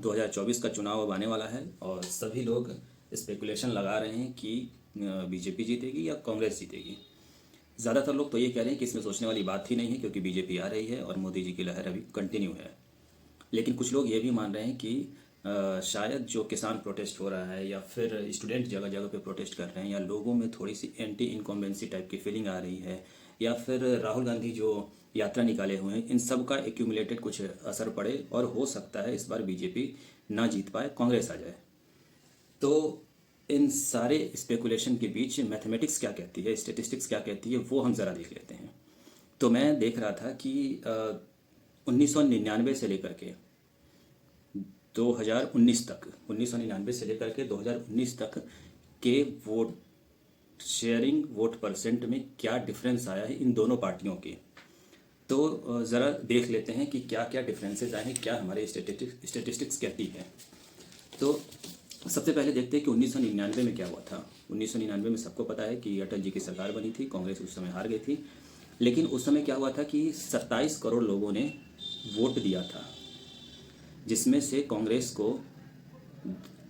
2024 का चुनाव अब आने वाला है और सभी लोग स्पेकुलेशन लगा रहे हैं कि बीजेपी जीतेगी या कांग्रेस जीतेगी। ज़्यादातर लोग तो ये कह रहे हैं कि इसमें सोचने वाली बात ही नहीं है, क्योंकि बीजेपी आ रही है और मोदी जी की लहर अभी कंटिन्यू है। लेकिन कुछ लोग ये भी मान रहे हैं कि शायद जो किसान प्रोटेस्ट हो रहा है या फिर स्टूडेंट जगह जगह पे प्रोटेस्ट कर रहे हैं या लोगों में थोड़ी सी एंटी इनकम्बेंसी टाइप की फीलिंग आ रही है या फिर राहुल गांधी जो यात्रा निकाले हुए हैं, इन सब का एक्यूमुलेटेड कुछ असर पड़े और हो सकता है इस बार बीजेपी ना जीत पाए, कांग्रेस आ जाए। तो इन सारे स्पेकुलेशन के बीच मैथमेटिक्स क्या कहती है, स्टेटिस्टिक्स क्या कहती है, वो हम ज़रा देख लेते हैं। तो मैं देख रहा था कि 1999 से लेकर के 2019 तक, 1999 से लेकर के 2019 तक के वोट शेयरिंग, वोट परसेंट में क्या डिफरेंस आया है इन दोनों पार्टियों के। तो ज़रा देख लेते हैं कि क्या क्या डिफरेंसेस आए हैं, क्या हमारे स्टेटिस्टिक्स कहती है। तो सबसे पहले देखते हैं कि 1999 में क्या हुआ था। 1999 में सबको पता है कि अटल जी की सरकार बनी थी, कांग्रेस उस समय हार गई थी। लेकिन उस समय क्या हुआ था कि 27 करोड़ लोगों ने वोट दिया था, जिसमें से कांग्रेस को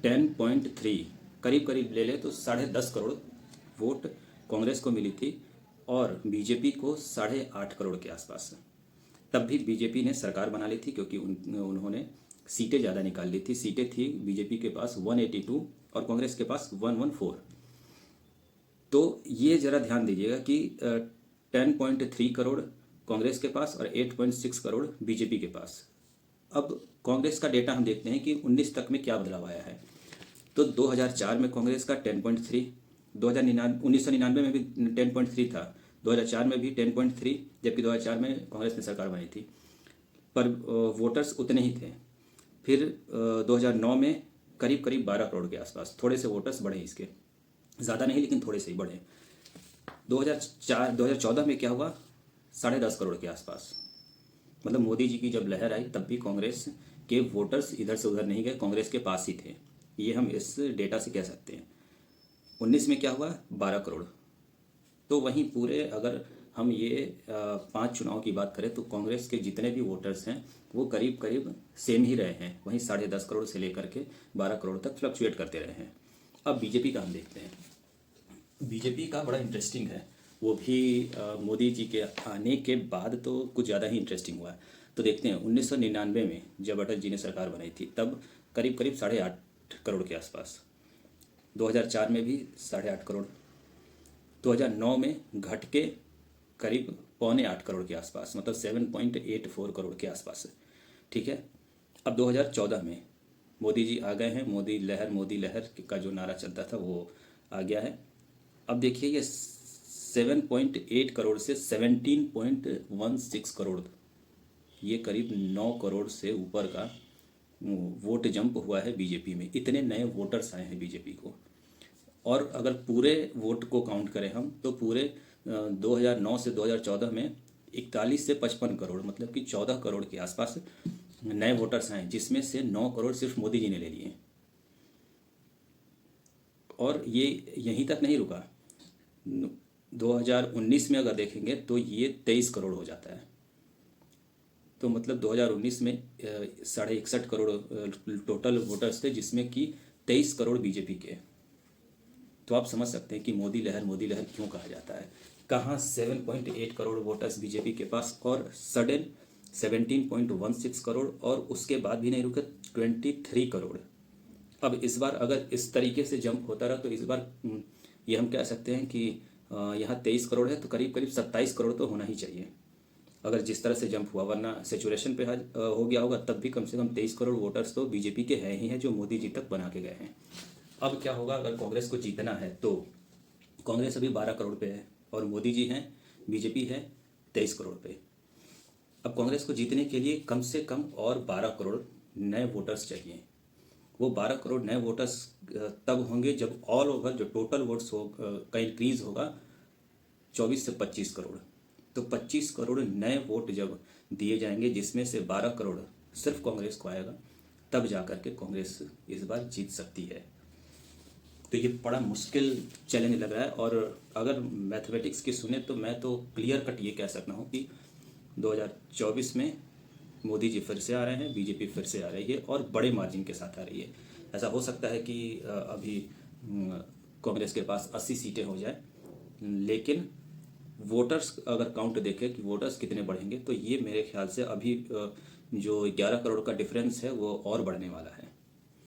10.3 करीब करीब ले ले तो 10.5 करोड़ वोट कांग्रेस को मिली थी और बीजेपी को 8.5 करोड़ के आसपास। तब भी बीजेपी ने सरकार बना ली थी, क्योंकि उन्होंने सीटें ज़्यादा निकाल ली थी। सीटें थी बीजेपी के पास 182 और कांग्रेस के पास 114। तो ये ज़रा ध्यान दीजिएगा कि 10.3 करोड़ कांग्रेस के पास और 8.6 करोड़ बीजेपी के पास। अब कांग्रेस का डेटा हम देखते हैं कि 19 तक में क्या बदलाव आया है। तो 2004 में कांग्रेस का 10.3, 1999 में भी 10.3 था, 2004 में भी 10.3, जबकि 2004 में कांग्रेस ने सरकार बनाई थी, पर वोटर्स उतने ही थे। फिर 2009 में करीब करीब 12 करोड़ के आसपास, थोड़े से वोटर्स बढ़े इसके, ज़्यादा नहीं लेकिन थोड़े से ही बढ़े। 2014 में क्या हुआ, 10.5 करोड़ के आसपास। मतलब मोदी जी की जब लहर आई तब भी कांग्रेस के वोटर्स इधर से उधर नहीं गए, कांग्रेस के पास ही थे, ये हम इस डेटा से कह सकते हैं। 19 में क्या हुआ, 12 करोड़। तो वहीं पूरे अगर हम ये 5 चुनाव की बात करें तो कांग्रेस के जितने भी वोटर्स हैं वो करीब करीब सेम ही रहे हैं, वहीं 10.5 करोड़ से लेकर के 12 करोड़ तक फ्लक्चुएट करते रहे हैं। अब बीजेपी का हम देखते हैं। बीजेपी का बड़ा इंटरेस्टिंग है, वो भी मोदी जी के आने के बाद तो कुछ ज़्यादा ही इंटरेस्टिंग हुआ है। तो देखते हैं 1999 में जब अटल जी ने सरकार बनाई थी तब करीब करीब 8.5 करोड़ के आसपास, 2004 में भी 8.5 करोड़, 2009 में घट के करीब 7.25 करोड़ के आसपास, मतलब 7.84 करोड़ के आसपास। ठीक है। अब 2014 में मोदी जी आ गए हैं, मोदी लहर का जो नारा चलता था वो आ गया है। अब देखिए ये 7.8 करोड़ से 17.16 करोड़, ये करीब 9 करोड़ से ऊपर का वोट जंप हुआ है बीजेपी में। इतने नए वोटर्स आए हैं बीजेपी को। और अगर पूरे वोट को काउंट करें हम तो पूरे 2009 से 2014 में 41 से 55 करोड़, मतलब कि 14 करोड़ के आसपास नए वोटर्स आए, जिसमें से 9 करोड़ सिर्फ मोदी जी ने ले लिए। और ये यहीं तक नहीं रुका, 2019 में अगर देखेंगे तो ये 23 करोड़ हो जाता है। तो मतलब 2019 में 61.5 करोड़ टोटल वोटर्स थे, जिसमें कि 23 करोड़ बीजेपी के। तो आप समझ सकते हैं कि मोदी लहर क्यों कहा जाता है। कहाँ 7.8 करोड़ वोटर्स बीजेपी के पास और सडन 17.16 करोड़, और उसके बाद भी नहीं रुके 23 करोड़। अब इस बार अगर इस तरीके से जंप होता रहा तो इस बार ये हम कह सकते हैं कि यहाँ 23 करोड़ है तो करीब करीब 27 करोड़ तो होना ही चाहिए, अगर जिस तरह से जंप हुआ। वरना सेचुरेशन पे हो गया होगा तब भी कम से कम 23 करोड़ वोटर्स तो बीजेपी के हैं ही हैं, जो मोदी जी तक बना के गए हैं। अब क्या होगा अगर कांग्रेस को जीतना है, तो कांग्रेस अभी 12 करोड़ पे है और मोदी जी हैं, बीजेपी है 23 करोड़ पे। अब कांग्रेस को जीतने के लिए कम से कम और 12 करोड़ नए वोटर्स चाहिए। वो 12 करोड़ नए वोटर्स तब होंगे जब ऑल ओवर जो टोटल वोट्स का इंक्रीज होगा 24 से 25 करोड़। तो 25 करोड़ नए वोट जब दिए जाएंगे, जिसमें से 12 करोड़ सिर्फ कांग्रेस को आएगा, तब जाकर के कांग्रेस इस बार जीत सकती है। तो ये बड़ा मुश्किल चैलेंज लग रहा है। और अगर मैथमेटिक्स की सुने तो मैं तो क्लियर कट ये कह सकता हूँ कि 2024 में मोदी जी फिर से आ रहे हैं, बीजेपी फिर से आ रही है और बड़े मार्जिन के साथ आ रही है। ऐसा हो सकता है कि अभी कांग्रेस के पास 80 सीटें हो जाए, लेकिन वोटर्स अगर काउंट देखें कि वोटर्स कितने बढ़ेंगे, तो ये मेरे ख्याल से अभी जो 11 करोड़ का डिफरेंस है वो और बढ़ने वाला है।